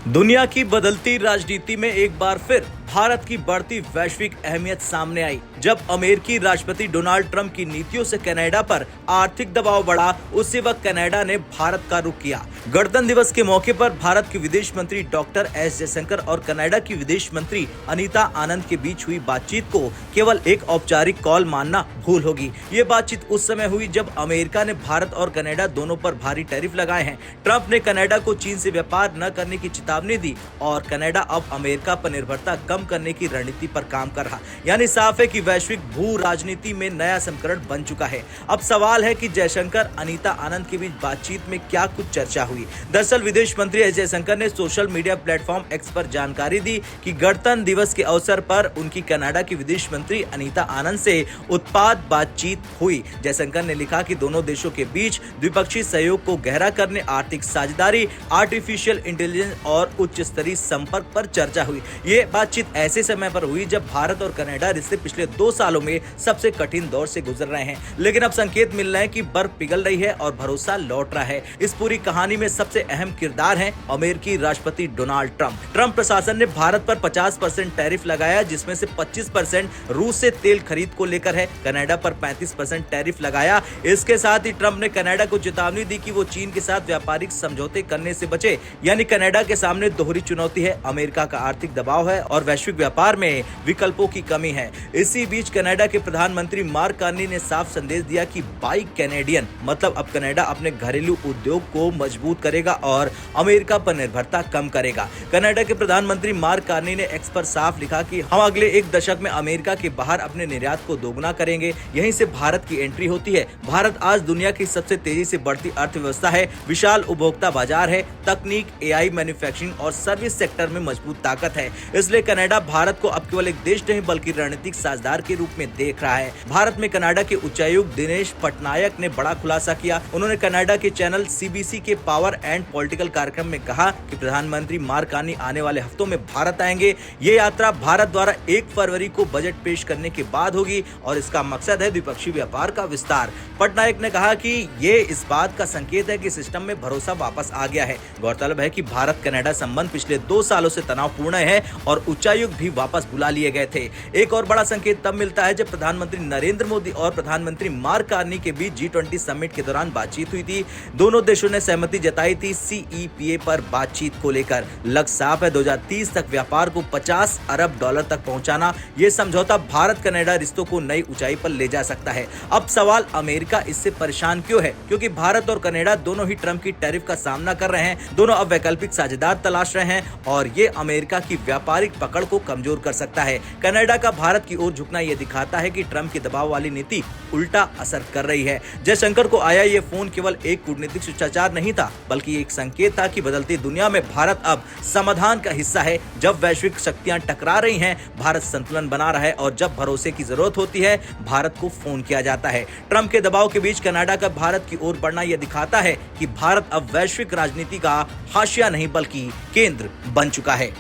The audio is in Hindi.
दुनिया की बदलती राजनीति में एक बार फिर भारत की बढ़ती वैश्विक अहमियत सामने आई जब अमेरिकी राष्ट्रपति डोनाल्ड ट्रंप की नीतियों से कनाडा पर आर्थिक दबाव बढ़ा। उसी वक्त कनाडा ने भारत का रुख किया। गणतंत्र दिवस के मौके पर भारत के विदेश मंत्री डॉक्टर एस जयशंकर और कनाडा की विदेश मंत्री अनीता आनंद के बीच हुई बातचीत को केवल एक औपचारिक कॉल मानना भूल होगी। ये बातचीत उस समय हुई जब अमेरिका ने भारत और कनाडा दोनों पर भारी टैरिफ लगाए हैं। ट्रंप ने कनाडा को चीन से व्यापार न करने की चेतावनी दी और कनाडा अब अमेरिका पर निर्भरता कम करने की रणनीति पर काम कर रहा। यानी साफ है कि वैश्विक भू राजनीति में नया समीकरण बन चुका है। अब सवाल है कि जयशंकर अनीता आनंद के बीच बातचीत में क्या कुछ चर्चा हुई। दरअसल विदेश मंत्री एस जयशंकर ने सोशल मीडिया प्लेटफॉर्म एक्स पर जानकारी दी कि गणतंत्र दिवस के अवसर पर उनकी कनाडा की विदेश मंत्री अनीता आनंद से उत्पाद बातचीत हुई। जयशंकर ने लिखा कि दोनों देशों के बीच द्विपक्षीय सहयोग को गहरा करने, आर्थिक साझेदारी, आर्टिफिशियल इंटेलिजेंस और उच्च स्तरीय संपर्क पर चर्चा हुई। ये बातचीत ऐसे समय पर हुई जब भारत और कनाडा रिश्ते पिछले 2 सालों में सबसे कठिन दौर से गुजर रहे हैं। लेकिन अब संकेत मिल रहे हैं कि बर्फ पिघल रही है और भरोसा लौट रहा है। इस पूरी कहानी में सबसे अहम किरदार हैं अमेरिकी राष्ट्रपति डोनाल्ड ट्रंप। ट्रंप प्रशासन ने भारत पर 50% टैरिफ लगाया, जिसमें से 25% रूस से तेल खरीद को लेकर है। कनाडा पर 35% टैरिफ लगाया। इसके साथ ही ट्रंप ने कनाडा को चेतावनी दी कि वो चीन के साथ व्यापारिक समझौते करने से बचे। यानी कनाडा के सामने दोहरी चुनौती है, अमेरिका का आर्थिक दबाव है और वैश्विक व्यापार में विकल्पों की कमी है। इसी बीच कनाडा के प्रधानमंत्री मार्क कार्नी ने साफ संदेश दिया कि बाय कैनेडियन मतलब अब कनाडा अपने घरेलू उद्योग को मजबूत करेगा और अमेरिका पर निर्भरता कम करेगा। कनाडा के प्रधानमंत्री मार्क कार्नी ने एक्स पर साफ लिखा कि हम अगले 1 दशक में अमेरिका के बाहर अपने निर्यात को दोगुना करेंगे। यहीं से भारत की एंट्री होती है। भारत आज दुनिया की सबसे तेजी से बढ़ती अर्थव्यवस्था है, विशाल उपभोक्ता बाजार है, तकनीक, एआई, मैन्युफैक्चरिंग और सर्विस सेक्टर में मजबूत ताकत है। इसलिए कनाडा भारत को अब केवल एक देश नहीं बल्कि रणनीतिक साझेदार के रूप में देख रहा है। भारत में कनाडा के उच्चायुक्त दिनेश पटनायक ने बड़ा खुलासा किया। उन्होंने कनाडा के चैनल सीबीसी के पावर एंड पॉलिटिकल कार्यक्रम में कहा कि प्रधानमंत्री मार्क कार्नी आने वाले हफ्तों में भारत आएंगे। ये यात्रा भारत द्वारा 1 फरवरी को बजट पेश करने के बाद होगी और इसका मकसद है द्विपक्षीय व्यापार का विस्तार। पटनायक ने कहा कि ये इस बात का संकेत है कि सिस्टम में भरोसा वापस आ गया है। गौरतलब है कि भारत कनाडा संबंध पिछले 2 सालों से तनावपूर्ण है और उच्चायुक्त भी वापस बुला लिए गए थे। एक और बड़ा संकेत तब मिलता है जब प्रधानमंत्री नरेंद्र मोदी और प्रधानमंत्री मार्क कार्नी के बीच G20 समिट के दौरान बातचीत हुई थी। दोनों देशों ने सहमति जताई थी CEPA पर बातचीत को लेकर। लक्ष्य साफ है, 2030 तक व्यापार को $50 अरब तक पहुंचाना। यह समझौता भारत कनाडा रिश्तों को नई ऊंचाई पर ले जा सकता है। अब सवाल अमेरिका इससे परेशान क्यों है? क्योंकि भारत और कनाडा दोनों ही ट्रंप की टैरिफ का सामना कर रहे हैं। दोनों अब वैकल्पिक साझेदार तलाश रहे हैं और ये अमेरिका की व्यापारिक पकड़ को कमजोर कर सकता है। कनाडा का भारत की ओर झुकना यह दिखाता है कि ट्रंप की दबाव वाली नीति उल्टा असर कर रही है। जयशंकर को आया ये फोन केवल एक कूटनीतिक शिष्टाचार नहीं था, बल्कि एक संकेत था कि बदलती दुनिया में भारत अब समाधान का हिस्सा है। जब वैश्विक शक्तियां टकरा रही हैं, भारत संतुलन बना रहा है और जब भरोसे की जरूरत होती है, भारत को फोन किया जाता है। ट्रंप के दबाव के बीच कनाडा का भारत की ओर बढ़ना यह दिखाता है कि भारत अब वैश्विक राजनीति का हाशिया नहीं बल्कि केंद्र बन चुका है।